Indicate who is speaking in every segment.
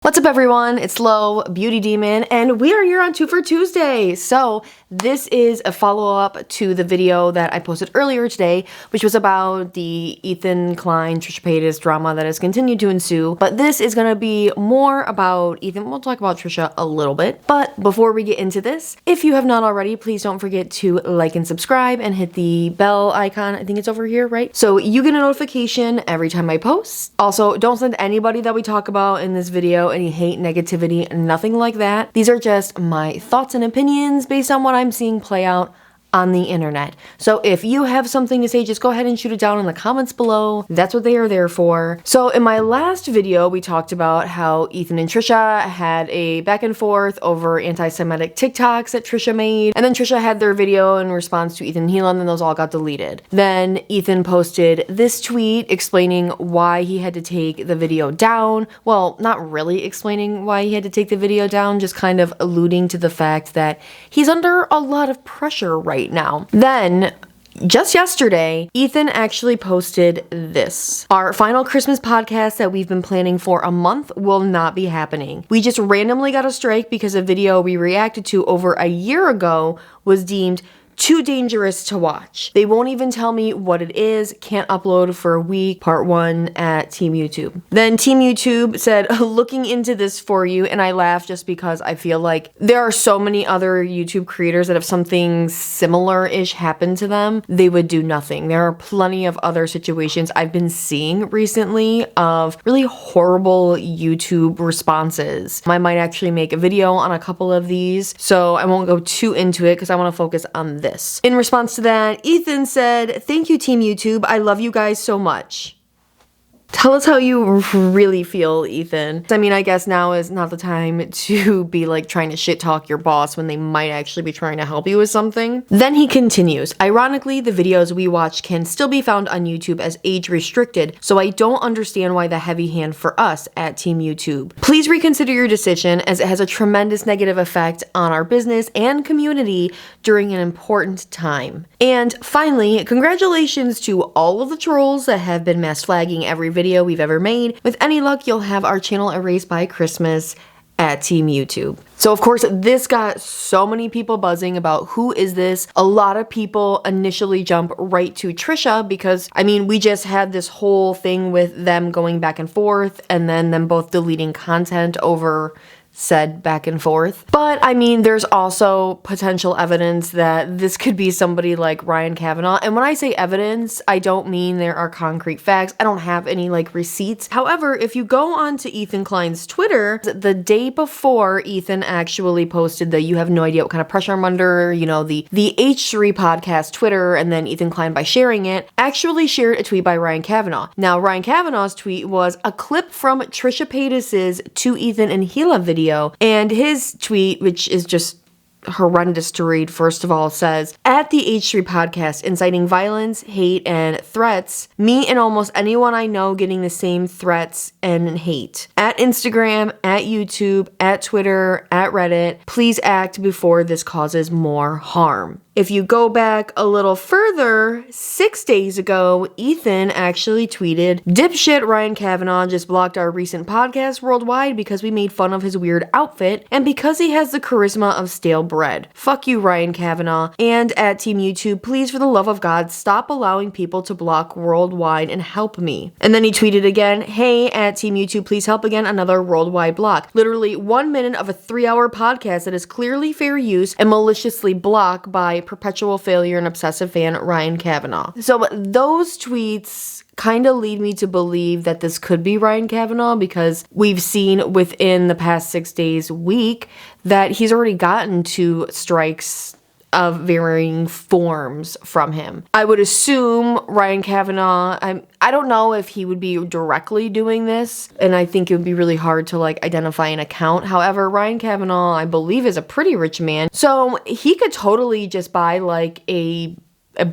Speaker 1: What's up everyone, it's Lo, Beauty Demon, and we are here on Two for Tuesday. So this is a follow-up to the video that I posted earlier today, which was about the Ethan Klein, Trisha Paytas drama that has continued to ensue. But this is gonna be more about Ethan. We'll talk about Trisha a little bit. But before we get into this, if you have not already, please don't forget to like and subscribe and hit the bell icon. I think it's over here, right? So you get a notification every time I post. Also, don't send anybody that we talk about in this video any hate, negativity, nothing like that. These are just my thoughts and opinions based on what I'm seeing play out on the internet. So if you have something to say, just go ahead and shoot it down in the comments below. That's what they are there for. So in my last video, we talked about how Ethan and Trisha had a back and forth over anti-Semitic TikToks that Trisha made. And then Trisha had their video in response to Ethan and Hila, and then those all got deleted. Then Ethan posted this tweet explaining why he had to take the video down. Well, not really explaining why he had to take the video down, just kind of alluding to the fact that he's under a lot of pressure right now. Then, just yesterday, Ethan actually posted this. Our final Christmas podcast that we've been planning for a month will not be happening. We just randomly got a strike because a video we reacted to over a year ago was deemed too dangerous to watch. They won't even tell me what it is, can't upload for a week, part 1 at Team YouTube. Then Team YouTube said, looking into this for you, and I laughed just because I feel like there are so many other YouTube creators that if something similar-ish happened to them, they would do nothing. There are plenty of other situations I've been seeing recently of really horrible YouTube responses. I might actually make a video on a couple of these, so I won't go too into it because I want to focus on this. In response to that, Ethan said, "Thank you, Team YouTube. I love you guys so much." Tell us how you really feel, Ethan. I mean, I guess now is not the time to be like trying to shit talk your boss when they might actually be trying to help you with something. Then he continues, ironically, the videos we watch can still be found on YouTube as age restricted, so I don't understand why the heavy hand for us at Team YouTube. Please reconsider your decision as it has a tremendous negative effect on our business and community during an important time. And finally, congratulations to all of the trolls that have been mass flagging every video we've ever made. With any luck, you'll have our channel erased by Christmas at Team YouTube. So of course, this got so many people buzzing about who is this. A lot of people initially jump right to Trisha because, I mean, we just had this whole thing with them going back and forth and then them both deleting content over said back and forth. But I mean, there's also potential evidence that this could be somebody like Ryan Kavanaugh. And when I say evidence, I don't mean there are concrete facts. I don't have any like receipts. However, if you go on to Ethan Klein's Twitter, the day before Ethan actually posted the "you have no idea what kind of pressure I'm under," you know, the H3 podcast Twitter, and then Ethan Klein, by sharing it, actually shared a tweet by Ryan Kavanaugh. Now, Ryan Kavanaugh's tweet was a clip from Trisha Paytas' To Ethan and Hila video. And his tweet, which is just horrendous to read, first of all, says, "At the H3 podcast, inciting violence, hate, and threats, me and almost anyone I know getting the same threats and hate. At Instagram, at YouTube, at Twitter, at Reddit, please act before this causes more harm." If you go back a little further, 6 days ago, Ethan actually tweeted, "Dipshit Ryan Kavanaugh just blocked our recent podcast worldwide because we made fun of his weird outfit and because he has the charisma of stale bread. Fuck you, Ryan Kavanaugh." And at Team YouTube, "Please, for the love of God, stop allowing people to block worldwide and help me." And then he tweeted again, "Hey, at Team YouTube, please help again, another worldwide block. Literally 1 minute of a 3-hour podcast that is clearly fair use and maliciously blocked by perpetual failure and obsessive fan Ryan Kavanaugh." So those tweets kind of lead me to believe that this could be Ryan Kavanaugh because we've seen within the past 6 days, week, that he's already gotten 2 strikes of varying forms from him. I would assume Ryan Kavanaugh, I don't know if he would be directly doing this, and I think it would be really hard to like identify an account. However, Ryan Kavanaugh, I believe, is a pretty rich man, so he could totally just buy like a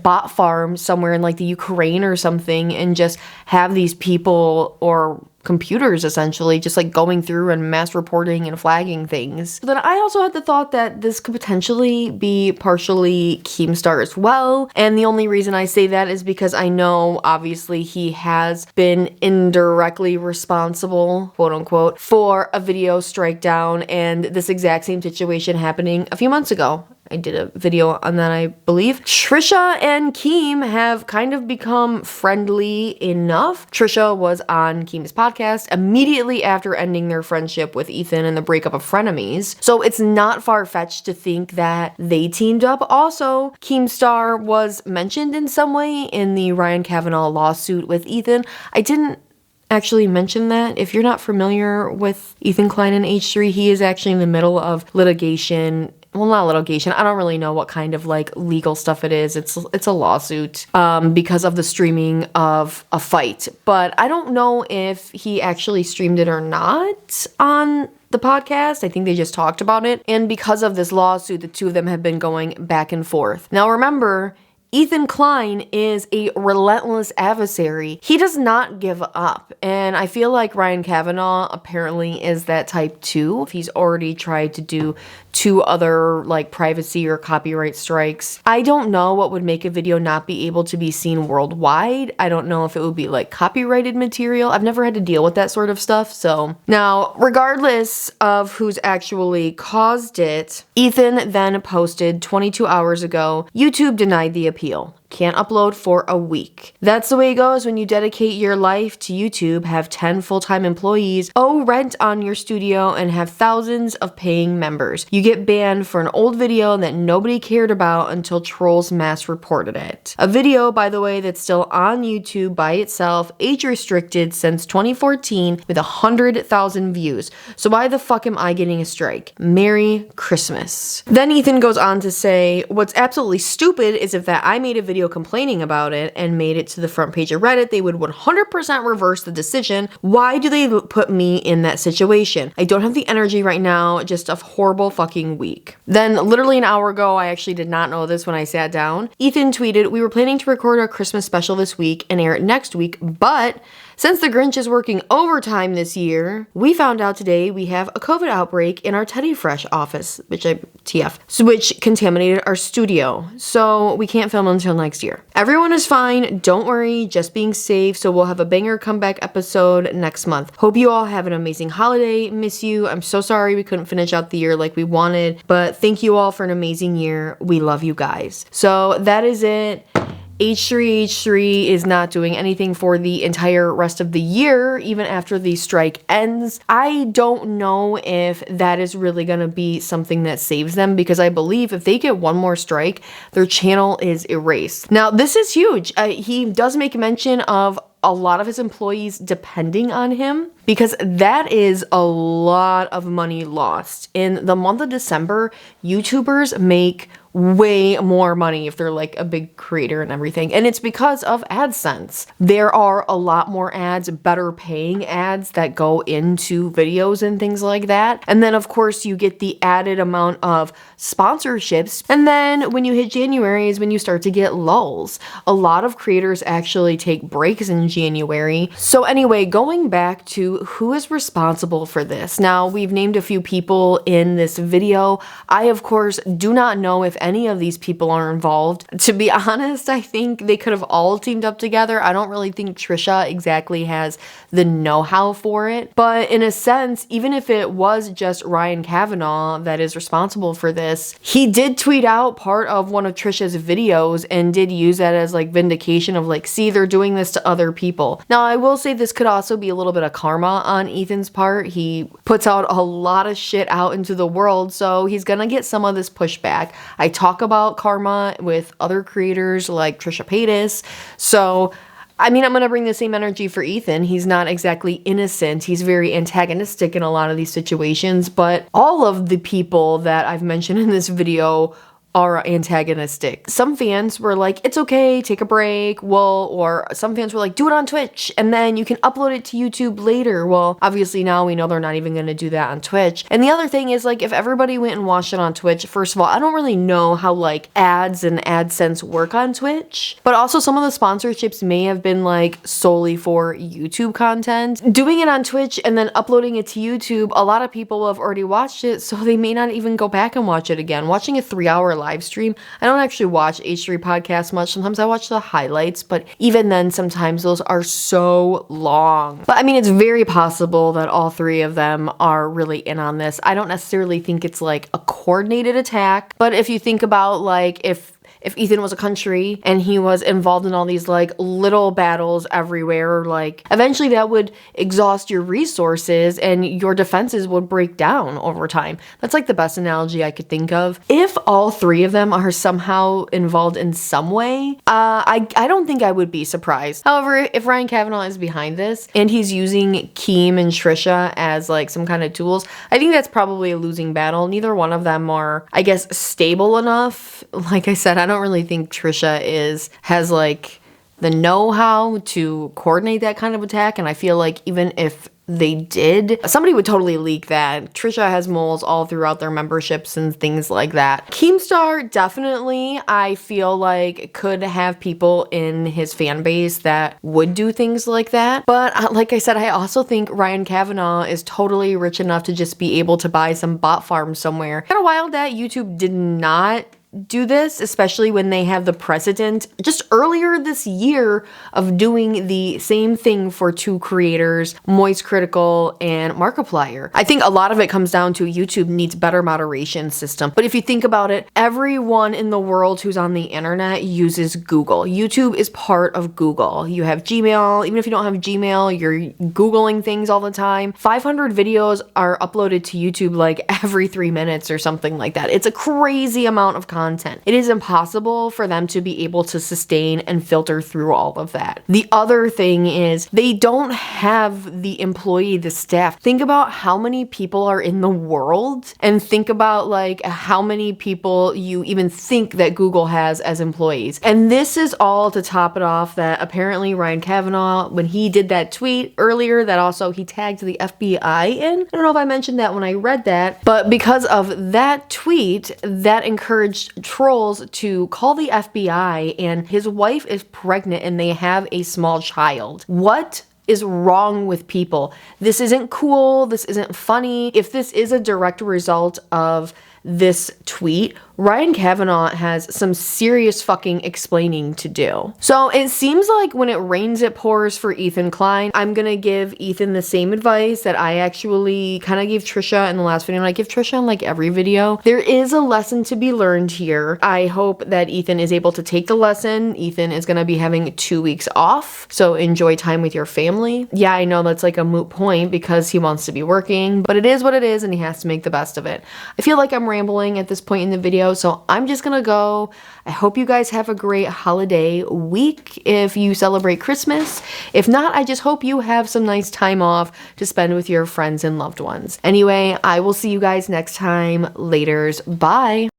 Speaker 1: bot farm somewhere in like the Ukraine or something and just have these people or computers, essentially, just like going through and mass reporting and flagging things. So then I also had the thought that this could potentially be partially Keemstar as well. And the only reason I say that is because I know obviously he has been indirectly responsible, quote unquote, for a video strike down and this exact same situation happening a few months ago. I did a video on that, I believe. Trisha and Keem have kind of become friendly enough. Trisha was on Keem's podcast immediately after ending their friendship with Ethan and the breakup of frenemies. So it's not far-fetched to think that they teamed up. Also, Keemstar was mentioned in some way in the Ryan Kavanaugh lawsuit with Ethan. I didn't actually mention that. If you're not familiar with Ethan Klein and H3, he is actually in the middle of litigation. Well, not litigation. I don't really know what kind of like legal stuff it is. It's a lawsuit because of the streaming of a fight. But I don't know if he actually streamed it or not on the podcast. I think they just talked about it. And because of this lawsuit, the two of them have been going back and forth. Now remember, Ethan Klein is a relentless adversary. He does not give up. And I feel like Ryan Kavanaugh apparently is that type too. He's already tried to do 2 other like privacy or copyright strikes. I don't know what would make a video not be able to be seen worldwide. I don't know if it would be like copyrighted material. I've never had to deal with that sort of stuff. So now, regardless of who's actually caused it, Ethan then posted 22 hours ago, YouTube denied the appeal. Can't upload for a week. That's the way it goes when you dedicate your life to YouTube, have 10 full-time employees, owe rent on your studio, and have thousands of paying members. You get banned for an old video that nobody cared about until trolls mass reported it. A video, by the way, that's still on YouTube by itself, age restricted since 2014 with 100,000 views. So why the fuck am I getting a strike? Merry Christmas. Then Ethan goes on to say, what's absolutely stupid is if that I made a video complaining about it and made it to the front page of Reddit, they would 100% reverse the decision. Why do they put me in that situation? I don't have the energy right now, just a horrible fucking week. Then literally an hour ago, I actually did not know this when I sat down, Ethan tweeted, we were planning to record our Christmas special this week and air it next week, but since the Grinch is working overtime this year, we found out today we have a COVID outbreak in our Teddy Fresh office, which contaminated our studio. So we can't film until next year. Everyone is fine. Don't worry. Just being safe. So we'll have a banger comeback episode next month. Hope you all have an amazing holiday. Miss you. I'm so sorry we couldn't finish out the year like we wanted, but thank you all for an amazing year. We love you guys. So that is it. H3 is not doing anything for the entire rest of the year, even after the strike ends. I don't know if that is really going to be something that saves them, because I believe if they get one more strike, their channel is erased. Now, this is huge. He does make mention of a lot of his employees depending on him, because that is a lot of money lost. In the month of December, YouTubers make way more money if they're like a big creator and everything. And it's because of AdSense. There are a lot more ads, better paying ads that go into videos and things like that. And then of course you get the added amount of sponsorships. And then when you hit January is when you start to get lulls. A lot of creators actually take breaks in January. So anyway, going back to who is responsible for this. Now, we've named a few people in this video. I, of course, do not know if any of these people are involved. To be honest, I think they could have all teamed up together. I don't really think Trisha exactly has the know-how for it. But in a sense, even if it was just Ryan Kavanaugh that is responsible for this, he did tweet out part of one of Trisha's videos and did use that as like vindication of like, see, they're doing this to other people. Now, I will say this could also be a little bit of karma on Ethan's part. He puts out a lot of shit out into the world, so he's gonna get some of this pushback. I talk about karma with other creators like Trisha Paytas, so I mean, I'm going to bring the same energy for Ethan. He's not exactly innocent. He's very antagonistic in a lot of these situations, but all of the people that I've mentioned in this video are antagonistic. Some fans were like, it's okay, take a break. Well, or some fans were like, do it on Twitch and then you can upload it to YouTube later. Well, obviously now we know they're not even going to do that on Twitch. And the other thing is, like, if everybody went and watched it on Twitch, first of all, I don't really know how like ads and AdSense work on Twitch, but also some of the sponsorships may have been like solely for YouTube content. Doing it on Twitch and then uploading it to YouTube, a lot of people have already watched it, so they may not even go back and watch it again. Watching a 3-hour live stream, I don't actually watch H3 podcasts much. Sometimes I watch the highlights, but even then sometimes those are so long. But I mean, it's very possible that all three of them are really in on this. I don't necessarily think it's like a coordinated attack, but if you think about like if Ethan was a country and he was involved in all these like little battles everywhere, like eventually that would exhaust your resources and your defenses would break down over time. That's like the best analogy I could think of. If all three of them are somehow involved in some way, I don't think I would be surprised. However, if Ryan Kavanaugh is behind this and he's using Keem and Trisha as like some kind of tools, I think that's probably a losing battle. Neither one of them are, I guess, stable enough. Like I said, I don't really think Trisha has like the know-how to coordinate that kind of attack, and I feel like even if they did, somebody would totally leak that. Trisha has moles all throughout their memberships and things like that. Keemstar definitely, I feel like, could have people in his fan base that would do things like that. But like I said, I also think Ryan Kavanaugh is totally rich enough to just be able to buy some bot farm somewhere. Kind of wild that YouTube did not do this, especially when they have the precedent just earlier this year of doing the same thing for two creators, Moist Critical and Markiplier. I think a lot of it comes down to YouTube needs better moderation system. But if you think about it, everyone in the world who's on the internet uses Google. YouTube is part of Google. You have Gmail. Even if you don't have Gmail, you're Googling things all the time. 500 videos are uploaded to YouTube like every 3 minutes or something like that. It's a crazy amount of content. It is impossible for them to be able to sustain and filter through all of that. The other thing is they don't have the employee, the staff. Think about how many people are in the world and think about like how many people you even think that Google has as employees. And this is all to top it off that apparently Ryan Kavanaugh, when he did that tweet earlier, that also he tagged the FBI in. I don't know if I mentioned that when I read that, but because of that tweet, that encouraged trolls to call the FBI, and his wife is pregnant and they have a small child. What is wrong with people? This isn't cool. This isn't funny. If this is a direct result of this tweet, Ryan Kavanaugh has some serious fucking explaining to do. So it seems like when it rains, it pours for Ethan Klein. I'm gonna give Ethan the same advice that I actually kind of gave Trisha in the last video, and I give Trisha in like every video. There is a lesson to be learned here. I hope that Ethan is able to take the lesson. Ethan is gonna be having 2 weeks off, so enjoy time with your family. Yeah, I know that's like a moot point because he wants to be working, but it is what it is and he has to make the best of it. I feel like I'm rambling at this point in the video, so I'm just gonna go. I hope you guys have a great holiday week if you celebrate Christmas. If not, I just hope you have some nice time off to spend with your friends and loved ones. Anyway, I will see you guys next time. Laters. Bye.